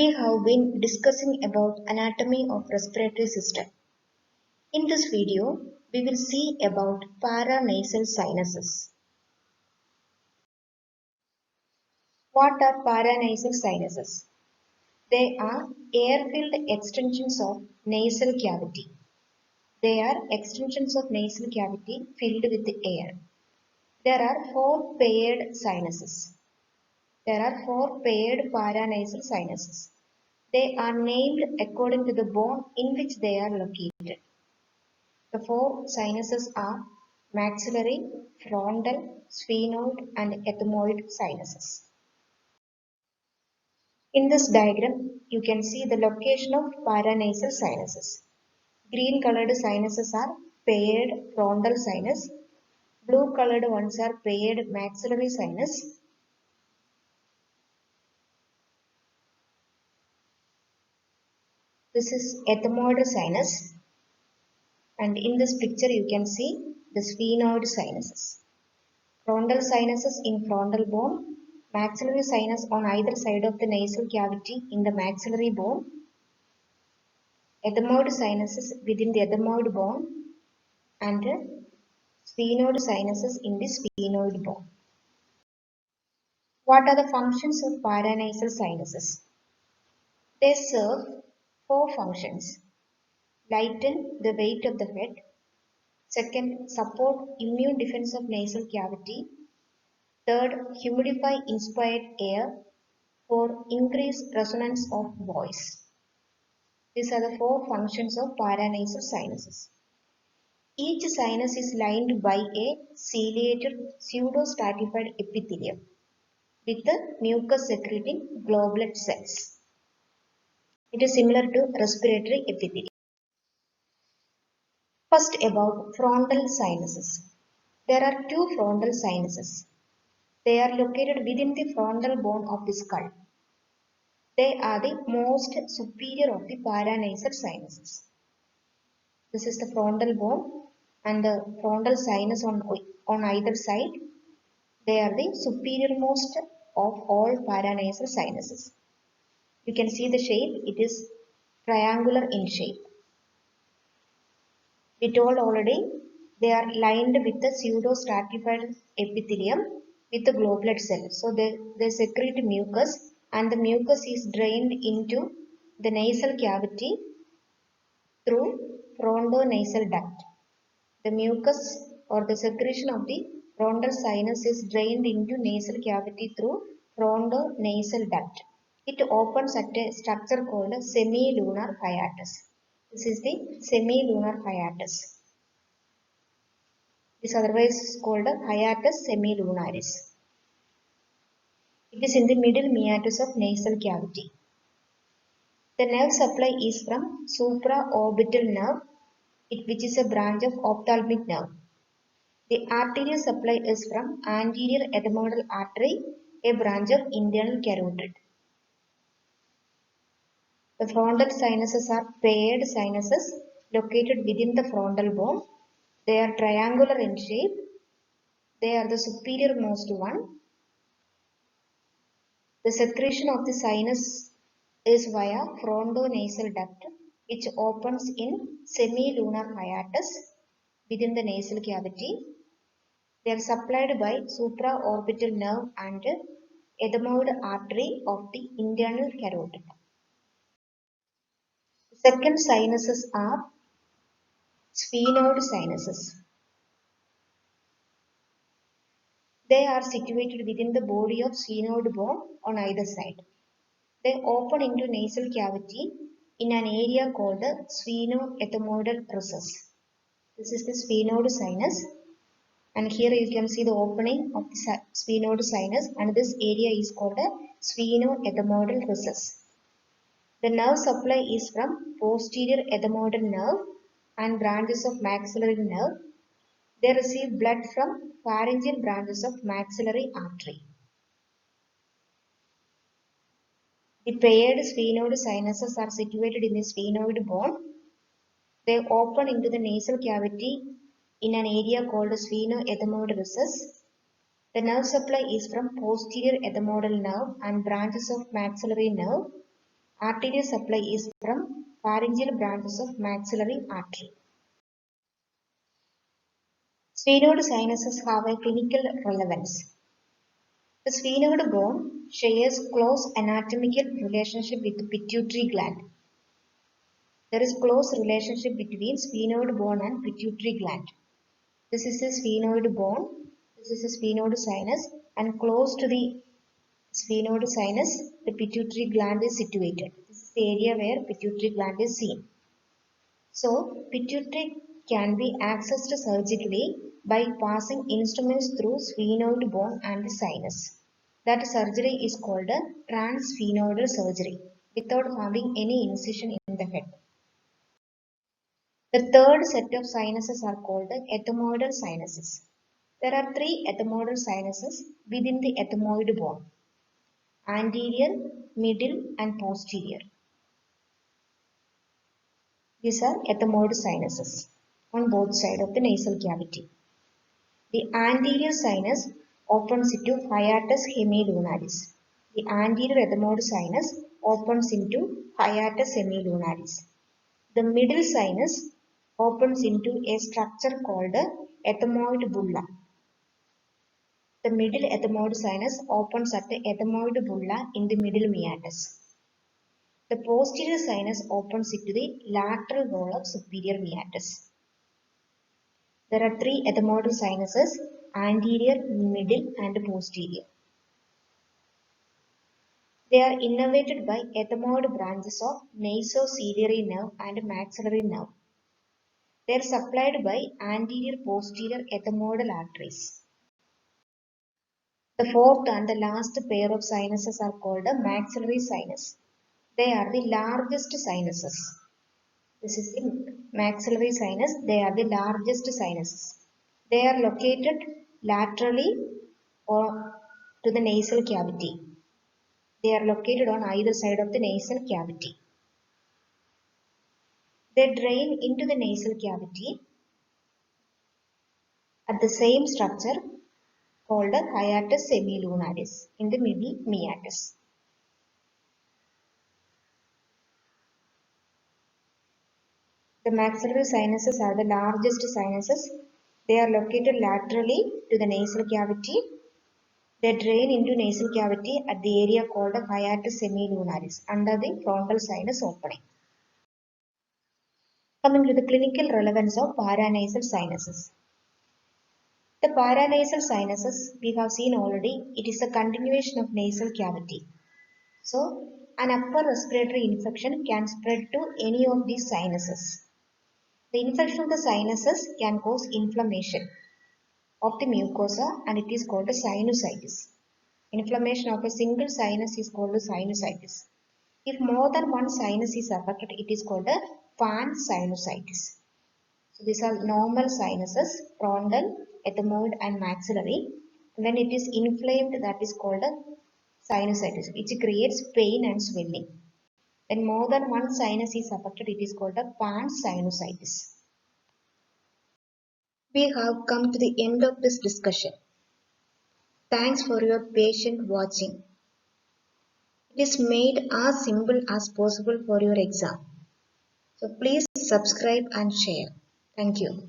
We have been discussing about anatomy of respiratory system. In this video, we will see about paranasal sinuses. What are paranasal sinuses? They are air-filled extensions of nasal cavity. They are extensions of nasal cavity filled with air. There are four paired sinuses. There are four paired paranasal sinuses. They are named according to the bone in which they are located. The four sinuses are maxillary, frontal, sphenoid and ethmoid sinuses. In this diagram, you can see the location of paranasal sinuses. Green colored sinuses are paired frontal sinus. Blue colored ones are paired maxillary sinus. This is ethmoid sinus. And in this picture, you can see the sphenoid sinuses. Frontal sinuses in frontal bone, maxillary sinus on either side of the nasal cavity in the maxillary bone, ethmoid sinuses within the ethmoid bone, and sphenoid sinuses in the sphenoid bone. What are the functions of paranasal sinuses? They serve four functions. Lighten the weight of the head. Second, support immune defense of nasal cavity. Third, humidify inspired air. For increased resonance of voice. These are the four functions of paranasal sinuses. Each sinus is lined by a ciliated pseudostratified epithelium with the mucus secreting globular cells. It is similar to respiratory epithelium. First, about frontal sinuses. There are two frontal sinuses. They are located within the frontal bone of the skull. They are the most superior of the paranasal sinuses. This is the frontal bone and the frontal sinus on either side. They are the superiormost of all paranasal sinuses. You can see the shape. It is triangular in shape. We told already they are lined with the pseudostratified epithelium with the globular cells. So they secrete mucus and the mucus is drained into the nasal cavity through frontonasal duct. The mucus or the secretion of the frontal sinus is drained into nasal cavity through frontonasal duct. It opens at a structure called semilunar hiatus. This is the semilunar hiatus. It is otherwise called hiatus semilunaris. It is in the middle meatus of nasal cavity. The nerve supply is from supraorbital nerve, which is a branch of ophthalmic nerve. The arterial supply is from anterior ethmoidal artery, a branch of internal carotid. The frontal sinuses are paired sinuses located within the frontal bone. They are triangular in shape. They are the superiormost one. The secretion of the sinus is via frontonasal duct, which opens in semilunar hiatus within the nasal cavity. They are supplied by supraorbital nerve and ethmoid artery of the internal carotid. The second sinuses are sphenoid sinuses. They are situated within the body of sphenoid bone on either side. They open into nasal cavity in an area called the sphenoethmoidal recess. This is the sphenoid sinus. And here you can see the opening of the sphenoid sinus, and this area is called a sphenoethmoidal recess. The nerve supply is from posterior ethmoidal nerve and branches of maxillary nerve. They receive blood from pharyngeal branches of maxillary artery. The paired sphenoid sinuses are situated in the sphenoid bone. They open into the nasal cavity in an area called sphenoethmoidal recess. The nerve supply is from posterior ethmoidal nerve and branches of maxillary nerve, Arterial supply is from pharyngeal branches of maxillary artery. Sphenoid sinuses have a clinical relevance. The sphenoid bone shares close anatomical relationship with the pituitary gland. There is close relationship between sphenoid bone and pituitary gland. This is a sphenoid bone, this is a sphenoid sinus, and close to the sphenoid sinus, the pituitary gland is situated. This is the area where pituitary gland is seen. So, pituitary can be accessed surgically by passing instruments through sphenoid bone and the sinus. That surgery is called a transsphenoidal surgery without having any incision in the head. The third set of sinuses are called the ethmoidal sinuses. There are three ethmoidal sinuses within the ethmoid bone: anterior, middle, and posterior. These are ethmoid sinuses on both sides of the nasal cavity. The anterior sinus opens into hiatus hemilunaris. The anterior ethmoid sinus opens into hiatus hemilunaris. The middle sinus opens into a structure called ethmoid bulla. The middle ethmoid sinus opens at the ethmoid bulla in the middle meatus. The posterior sinus opens into the lateral wall of superior meatus. There are three ethmoidal sinuses: anterior, middle, and posterior. They are innervated by ethmoid branches of nasociliary nerve and maxillary nerve. They are supplied by anterior-posterior ethmoidal arteries. The fourth and the last pair of sinuses are called the maxillary sinus. They are the largest sinuses. This is the maxillary sinus. They are the largest sinuses. They are located laterally or to the nasal cavity. They are located on either side of the nasal cavity. They drain into the nasal cavity at the same structure called a hiatus semilunaris in the middle meatus. The maxillary sinuses are the largest sinuses. They are located laterally to the nasal cavity. They drain into nasal cavity at the area called a hiatus semilunaris under the frontal sinus opening. Coming to the clinical relevance of paranasal sinuses. The paranasal sinuses we have seen already, it is a continuation of nasal cavity. So, an upper respiratory infection can spread to any of these sinuses. The infection of the sinuses can cause inflammation of the mucosa and it is called a sinusitis. Inflammation of a single sinus is called a sinusitis. If more than one sinus is affected, it is called a pansinusitis. So these are normal sinuses, frontal, ethmoid and maxillary. When it is inflamed, that is called a sinusitis, which creates pain and swelling. When more than one sinus is affected, it is called a pansinusitis. We have come to the end of this discussion. Thanks for your patient watching. It is made as simple as possible for your exam. So please subscribe and share. Thank you.